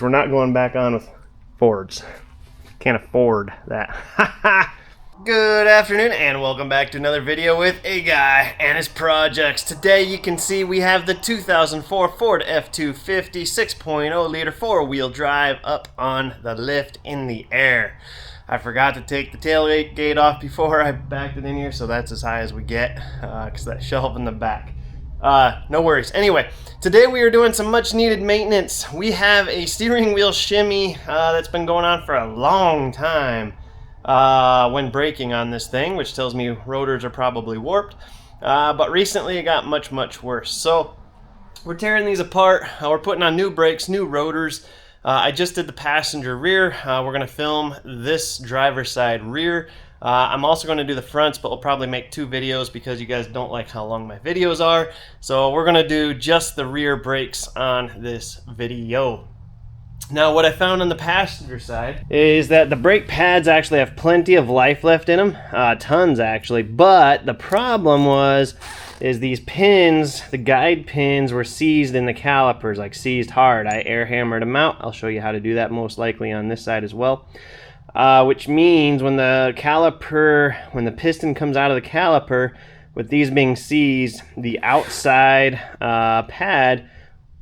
We're not going back on with Fords. Can't afford that. Good afternoon and welcome back to another video with a guy and his projects. Today you can see we have the 2004 Ford F-250 6.0 liter four-wheel drive up on the lift in the air. I forgot to take the tailgate gate off before I backed it in here, so that's as high as we get because that shelf in the back. No worries. Anyway, today we are doing some much needed maintenance. We have a steering wheel shimmy that's been going on for a long time when braking on this thing, which tells me rotors are probably warped. But recently it got much worse. So we're tearing these apart. We're putting on new brakes, new rotors. I just did the passenger rear. We're going to film this driver's side rear. I'm also going to do the fronts, but we'll probably make two videos because you guys don't like how long my videos are. So we're going to do just the rear brakes on this video. Now what I found on the passenger side is that the brake pads actually have plenty of life left in them, tons actually, but the problem is these pins, the guide pins, were seized in the calipers, like seized hard. I air hammered them out. I'll show you how to do that most likely on this side as well. Which means when the piston comes out of the caliper, with these being seized, the outside pad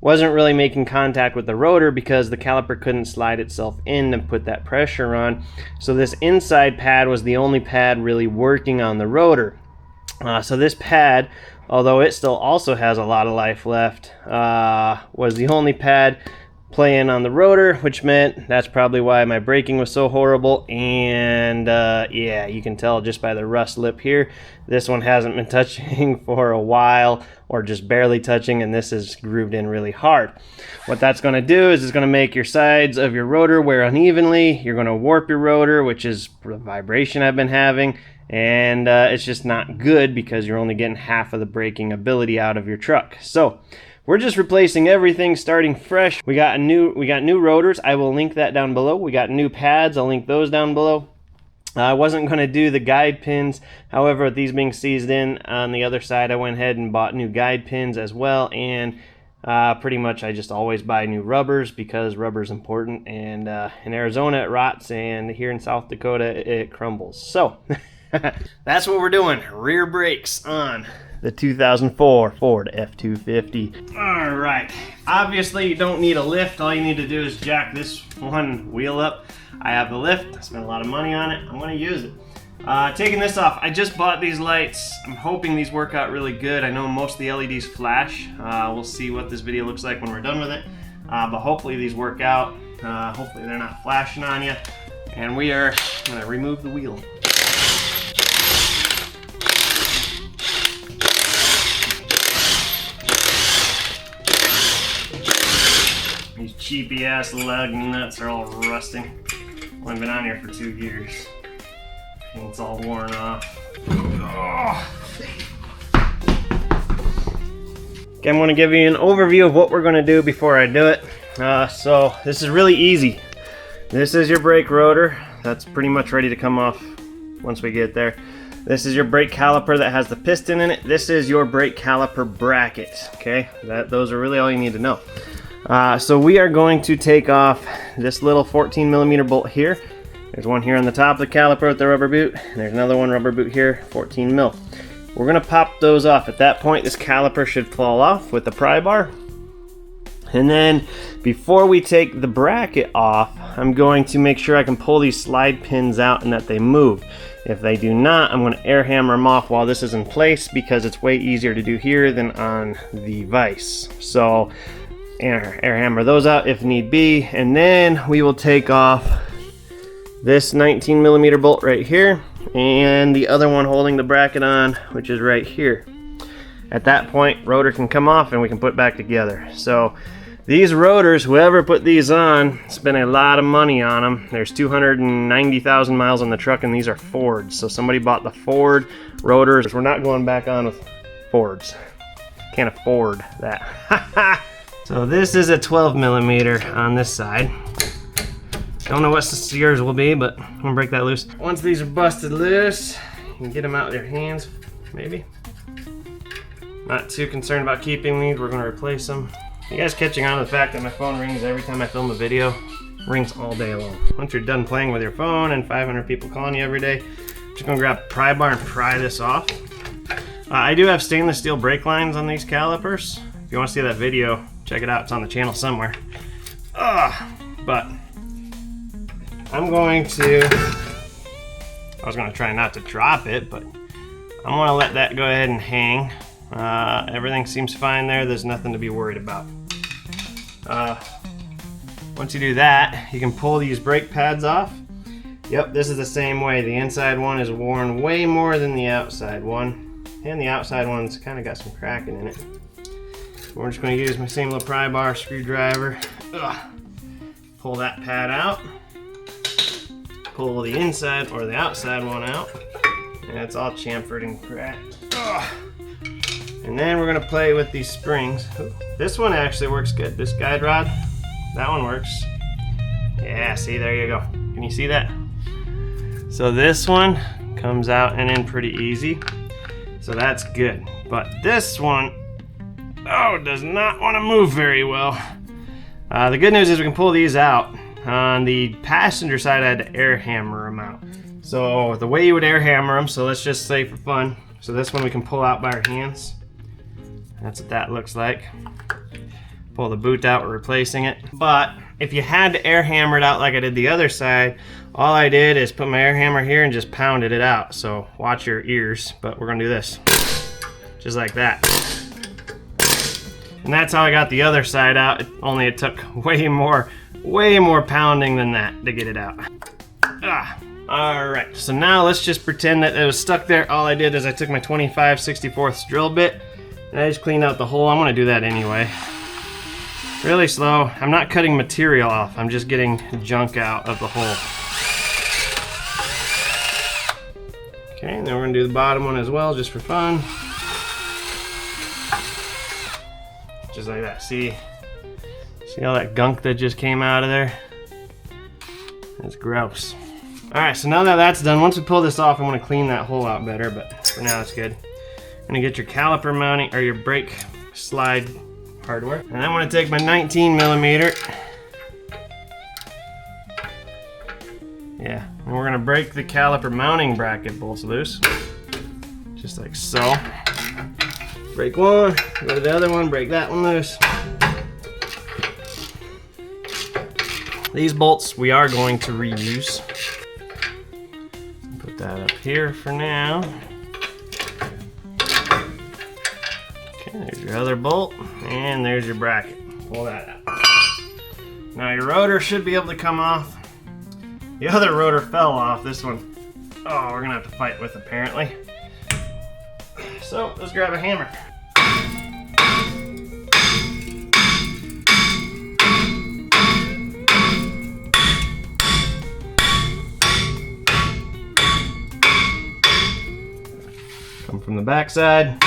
wasn't really making contact with the rotor because the caliper couldn't slide itself in and put that pressure on. So this inside pad was the only pad really working on the rotor. So this pad, although it still also has a lot of life left, was the only pad playing on the rotor, which meant that's probably why my braking was so horrible. And yeah, you can tell just by the rust lip here, this one hasn't been touching for a while, or just barely touching, and this is grooved in really hard. What that's going to do is it's going to make your sides of your rotor wear unevenly. You're going to warp your rotor, which is the vibration I've been having, and it's just not good because you're only getting half of the braking ability out of your truck. So we're just replacing everything, starting fresh. We got new rotors. I will link that down below. We got new pads. I'll link those down below. I wasn't going to do the guide pins. However, with these being seized in on the other side, I went ahead and bought new guide pins as well. And pretty much I just always buy new rubbers because rubber is important. And in Arizona it rots, and here in South Dakota it crumbles. So that's what we're doing. Rear brakes on the 2004 Ford F-250. All right. Obviously, you don't need a lift. All you need to do is jack this one wheel up. I have the lift. I spent a lot of money on it. I'm going to use it. Taking this off, I just bought these lights. I'm hoping these work out really good. I know most of the LEDs flash. We'll see what this video looks like when we're done with it. But hopefully these work out. Hopefully they're not flashing on you. And we are going to remove the wheel. These cheapy ass lug nuts are all rusting. I've been on here for 2 years. Paint's all worn off. Oh. Okay, I'm going to give you an overview of what we're going to do before I do it. So this is really easy. This is your brake rotor. That's pretty much ready to come off once we get there. This is your brake caliper that has the piston in it. This is your brake caliper bracket. Okay, those are really all you need to know. So we are going to take off this little 14mm bolt here. There's one here on the top of the caliper with the rubber boot, and there's another one rubber boot here, 14mm. We're going to pop those off. At that point, this caliper should fall off with the pry bar. And then before we take the bracket off, I'm going to make sure I can pull these slide pins out and that they move. If they do not, I'm going to air hammer them off while this is in place because it's way easier to do here than on the vise. So air hammer those out if need be, and then we will take off this 19mm bolt right here and the other one holding the bracket on, which is right here. At that point, rotor can come off and we can put it back together. So these rotors, whoever put these on spent a lot of money on them. There's 290,000 miles on the truck, and these are Fords. So somebody bought the Ford rotors. We're not going back on with Fords. Can't afford that. So this is a 12mm on this side. Don't know what yours will be, but I'm gonna break that loose. Once these are busted loose, you can get them out with your hands, maybe. Not too concerned about keeping these. We're gonna replace them. You guys catching on to the fact that my phone rings every time I film a video? Rings all day long. Once you're done playing with your phone and 500 people calling you every day, I'm just gonna grab a pry bar and pry this off. I do have stainless steel brake lines on these calipers. If you want to see that video, check it out. It's on the channel somewhere. But I'm going to, I was going to try not to drop it, but I'm going to let that go ahead and hang. Everything seems fine there. There's nothing to be worried about. Once you do that, you can pull these brake pads off. Yep, this is the same way. The inside one is worn way more than the outside one. And the outside one's kind of got some cracking in it. We're just going to use my same little pry bar screwdriver. Pull that pad out. Pull the inside or the outside one out. And it's all chamfered and cracked. And then we're going to play with these springs. This one actually works good. This guide rod, that one works. Yeah, see, there you go. Can you see that? So this one comes out and in pretty easy. So that's good. But this one, does not want to move very well. The good news is we can pull these out. On the passenger side, I had to air hammer them out. So the way you would air hammer them, so let's just say for fun. So this one we can pull out by our hands. That's what that looks like. Pull the boot out, we're replacing it. But if you had to air hammer it out like I did the other side, all I did is put my air hammer here and just pounded it out. So watch your ears, but we're gonna do this. Just like that. And that's how I got the other side out, only it took way more pounding than that to get it out. Alright, so now let's just pretend that it was stuck there. All I did is I took my 25/64 drill bit and I just cleaned out the hole. I'm gonna do that anyway. Really slow. I'm not cutting material off, I'm just getting junk out of the hole. Okay, and then we're gonna do the bottom one as well, just for fun. Just like that. See all that gunk that just came out of there? That's gross. Alright, so now that that's done, once we pull this off, I want to clean that hole out better, but for now it's good. I'm gonna get your caliper mounting, or your brake slide hardware. And I'm gonna take my 19mm. Yeah, and we're gonna break the caliper mounting bracket bolts loose. Just like so. Break one, go to the other one, break that one loose. These bolts we are going to reuse. Put that up here for now. Okay, there's your other bolt, and there's your bracket. Pull that out. Now your rotor should be able to come off. The other rotor fell off, this one, we're gonna have to fight with apparently. So let's grab a hammer. Come from the back side.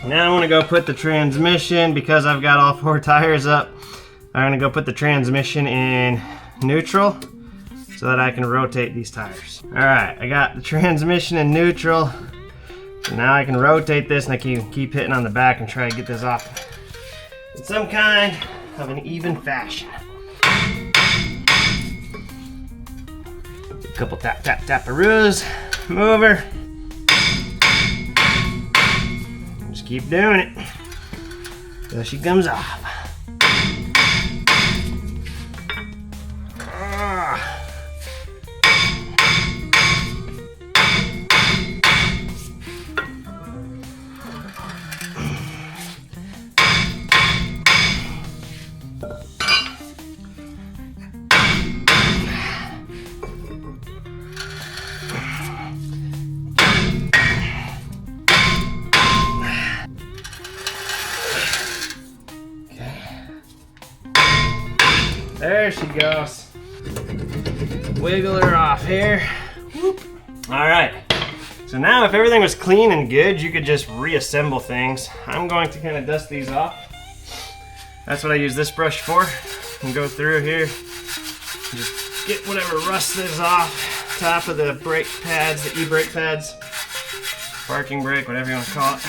Now I'm gonna go put the transmission, because I've got all 4 tires up, I'm gonna go put the transmission in neutral so that I can rotate these tires. All right, I got the transmission in neutral. So now I can rotate this and I can keep hitting on the back and try to get this off in some kind of an even fashion. A couple tap, tap, taparoos, mover. Just keep doing it till she comes off. There she goes. Wiggle her off here. Whoop. All right, So now if everything was clean and good, you could just reassemble things. I'm going to kind of dust these off. That's what I use this brush for. And go through here, just get whatever rust is off top of the brake pads, the e-brake pads, parking brake, whatever you want to call it.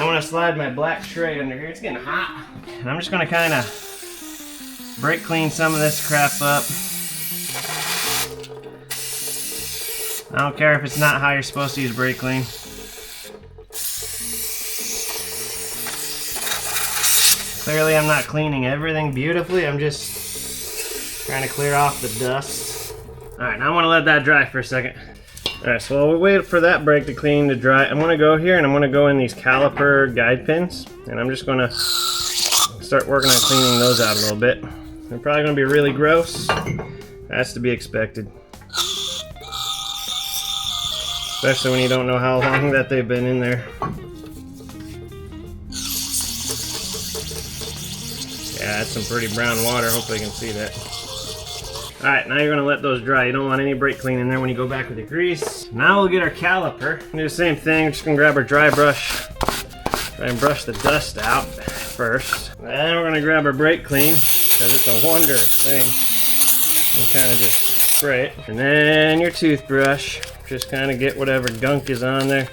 I want to slide my black tray under here. It's getting hot. And I'm just going to kind of brake clean some of this crap up. I don't care if it's not how you're supposed to use brake clean. Clearly I'm not cleaning everything beautifully, I'm just trying to clear off the dust. Alright, now I want to let that dry for a second. Alright, so while we wait for that brake to clean to dry, I'm going to go here and I'm going to go in these caliper guide pins. And I'm just going to start working on cleaning those out a little bit. They're probably going to be really gross. That's to be expected. Especially when you don't know how long that they've been in there. Yeah, that's some pretty brown water. Hopefully you can see that. Alright, now you're going to let those dry. You don't want any brake clean in there when you go back with the grease. Now we'll get our caliper. Do the same thing. We're just going to grab our dry brush. Try and brush the dust out first. Then we're going to grab our brake clean, because it's a wonder thing. And kind of just spray it. And then your toothbrush. Just kind of get whatever gunk is on there.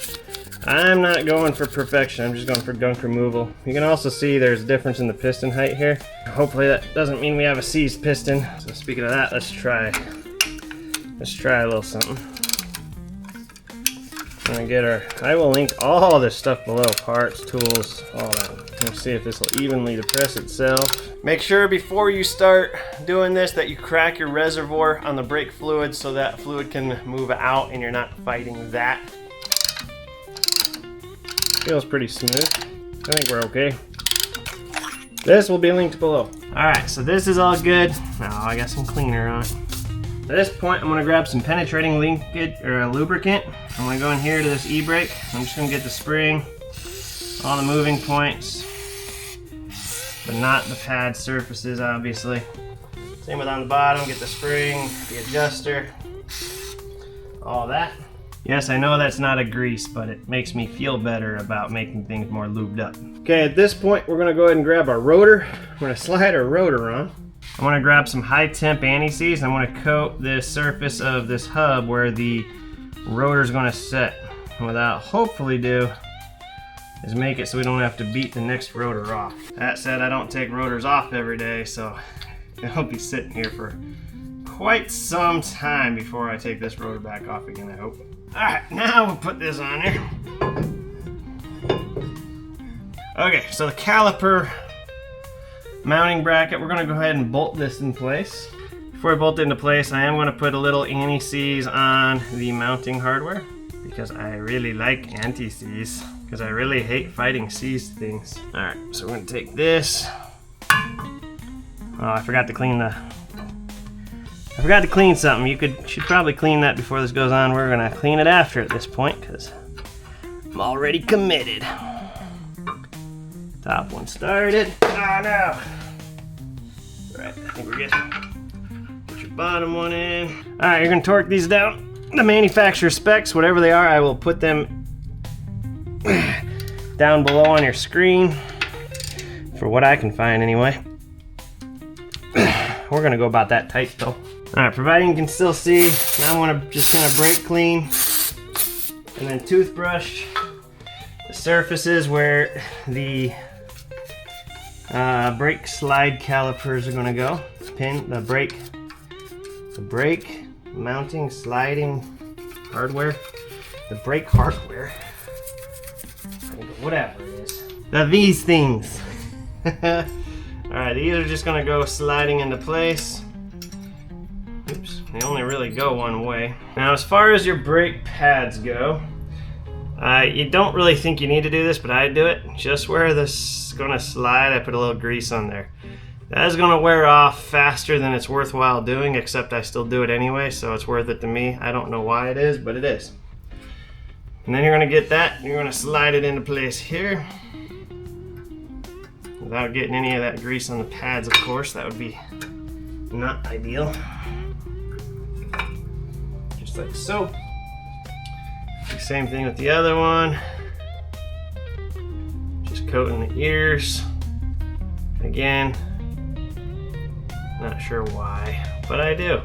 I'm not going for perfection, I'm just going for gunk removal. You can also see there's a difference in the piston height here. Hopefully that doesn't mean we have a seized piston. So speaking of that, let's try a little something. I'm gonna get our, I will link all this stuff below, parts, tools, all that. Let's see if this will evenly depress itself. Make sure before you start doing this that you crack your reservoir on the brake fluid so that fluid can move out and you're not fighting that. Feels pretty smooth. I think we're okay. This will be linked below. Alright, so this is all good. Now I got some cleaner on it. At this point, I'm going to grab some penetrating liquid or lubricant. I'm going to go in here to this e-brake. I'm just going to get the spring, all the moving points, but not the pad surfaces, obviously. Same with on the bottom, get the spring, the adjuster, all that. Yes, I know that's not a grease, but it makes me feel better about making things more lubed up. Okay, at this point, we're going to go ahead and grab our rotor. We're going to slide our rotor on. I want to grab some high temp anti-seize. I want to coat the surface of this hub where the rotor is going to set. And what I'll hopefully do is make it so we don't have to beat the next rotor off. That said, I don't take rotors off every day, so it'll be sitting here for quite some time before I take this rotor back off again, I hope. Alright, now we'll put this on here. Okay, so the caliper mounting bracket, we're going to go ahead and bolt this in place. Before I bolt it into place, I am going to put a little anti-seize on the mounting hardware because I really like anti-seize because I really hate fighting seized things. Alright, so we're going to take this. Oh, I forgot to clean something. You should probably clean that before this goes on. We're going to clean it after at this point because I'm already committed. Top one started. Oh no! Alright, I think we're good. Put your bottom one in. Alright, you're going to torque these down. The manufacturer specs, whatever they are, I will put them down below on your screen. For what I can find anyway. We're going to go about that tight though. Alright, providing you can still see, now I'm just going to brake clean and then toothbrush the surfaces where the brake slide calipers are going to go. Pin the brake mounting sliding hardware, the brake hardware, whatever it is. These things. Alright, these are just going to go sliding into place. Oops, they only really go one way. Now as far as your brake pads go, you don't really think you need to do this, but I do it. Just where this is going to slide, I put a little grease on there. That is going to wear off faster than it's worthwhile doing, except I still do it anyway, so it's worth it to me. I don't know why it is, but it is. And then you're going to get that, you're going to slide it into place here. Without getting any of that grease on the pads, of course. That would be not ideal. Just like so. same thing with the other one. Just coating the ears. Again, not sure why, but I do.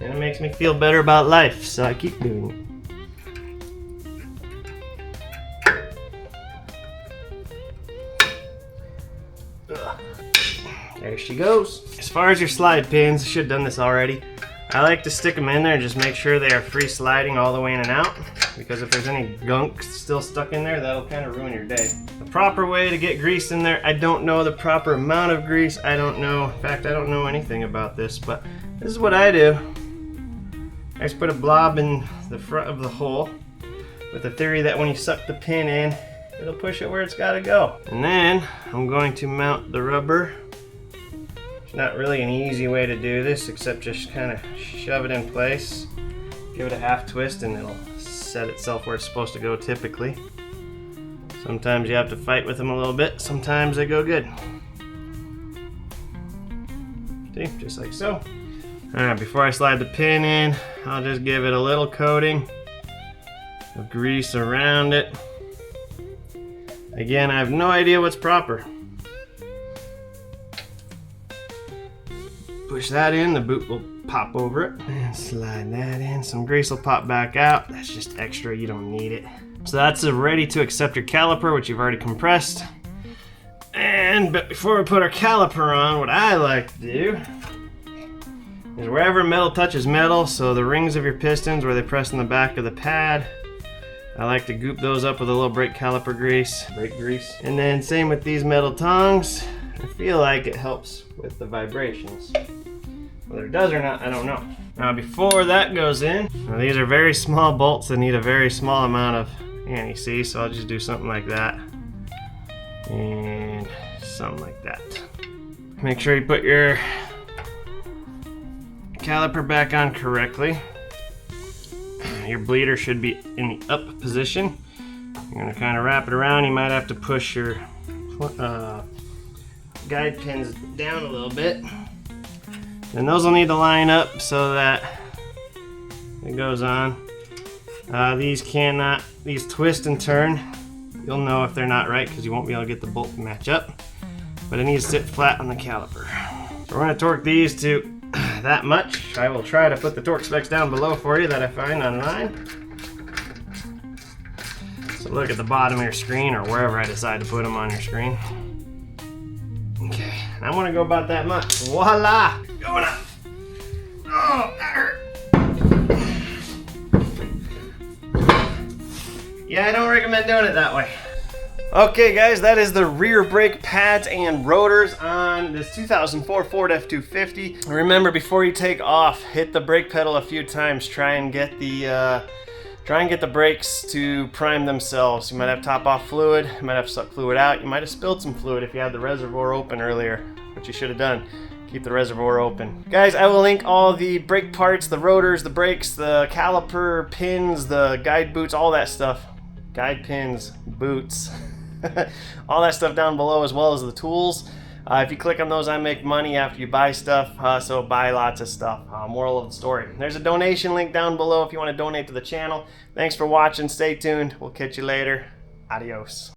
And it makes me feel better about life, so I keep doing it. There she goes. As far as your slide pins, I should have done this already. I like to stick them in there and just make sure they are free sliding all the way in and out, because if there's any gunk still stuck in there, that'll kind of ruin your day. The proper way to get grease in there, I don't know the proper amount of grease. I don't know. In fact, I don't know anything about this, but this is what I do. I just put a blob in the front of the hole with the theory that when you suck the pin in, it'll push it where it's got to go. And then I'm going to mount the rubber. There's not really an easy way to do this except just kind of shove it in place, give it a half twist, and it'll set itself where it's supposed to go typically. Sometimes you have to fight with them a little bit, sometimes they go good. See, just like so. Alright, before I slide the pin in, I'll just give it a little coating of grease around it. Again, I have no idea what's proper. Push that in, the boot will pop over it. And slide that in, some grease will pop back out. That's just extra, you don't need it. So that's ready to accept your caliper, which you've already compressed. But before we put our caliper on, what I like to do is wherever metal touches metal, so the rings of your pistons where they press in the back of the pad, I like to goop those up with a little brake caliper grease, brake grease. And then same with these metal tongs. I feel like it helps with the vibrations. Whether it does or not, I don't know. Now before that goes in, now these are very small bolts that need a very small amount of anti-seize, so I'll just do something like that. And something like that. Make sure you put your caliper back on correctly. Your bleeder should be in the up position. You're going to kind of wrap it around. You might have to push your guide pins down a little bit. And those will need to line up so that it goes on. These twist and turn. You'll know if they're not right because you won't be able to get the bolt to match up. But it needs to sit flat on the caliper. So we're going to torque these to that much. I will try to put the torque specs down below for you that I find online. So look at the bottom of your screen or wherever I decide to put them on your screen. Okay, I want to go about that much. Voila! Going up! Oh, that hurt! Yeah, I don't recommend doing it that way. Okay guys, that is the rear brake pads and rotors on this 2004 Ford F-250. Remember, before you take off, hit the brake pedal a few times. Try and get the brakes to prime themselves. You might have top off fluid, you might have sucked fluid out, you might have spilled some fluid if you had the reservoir open earlier, which you should have done. Keep the reservoir open. Guys, I will link all the brake parts, the rotors, the brakes, the caliper, pins, the guide boots, all that stuff. Guide pins, boots. All that stuff down below, as well as the tools. If you click on those, I make money after you buy stuff, so buy lots of stuff. Moral of the story. There's a donation link down below if you want to donate to the channel. Thanks for watching. Stay tuned. We'll catch you later. Adios.